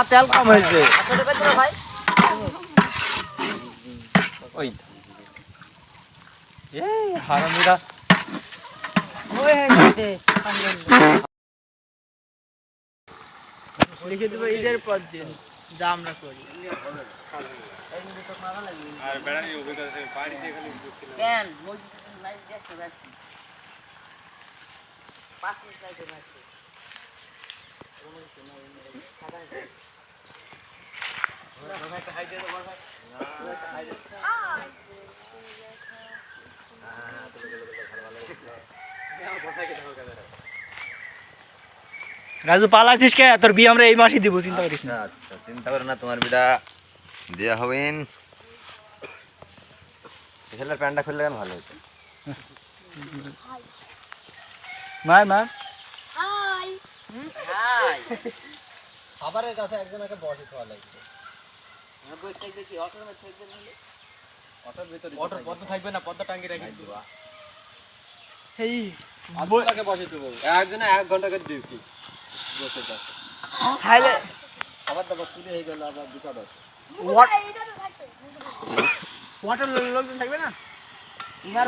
তেল কম হয়েছে ওই হারামিরা লিখে দেবো ঈদের পর দিন যা আমরা করি আর বেড়ানি অভিজ্ঞতা বাড়িতে খালি কেন নাই দেখতে পাচ্ছি 5 মিনিট লাগে মাত্র রাজু পালাছিস কে তোর বিয়ে আমরা এই মাসে দিব চিন্তা করিস না আচ্ছা চিন্তা করো না তোমার বিটা দেয়া হবেন ছেলের প্যান্টটা খুললে কেন ভালো হতো মার মার হাই খাবারের কাছে একজনকে বসে খাওয়া লাগবে বসে দেখি অটোর মধ্যে থাকবে নালে অটোর ভিতরে অটোর পদ্মা থাকবে না পদ্মা টাঙ্গি রাখি দিবা এই আব্বুটাকে বসে দেবো একজনে 1 ঘন্টা করে ডিউটি বসে যাচ্ছে খাইলে খাবার দাবার চুরি হয়ে গেল আবার বিপদ আছে ওয়াটার লোকজন থাকবে না ইনার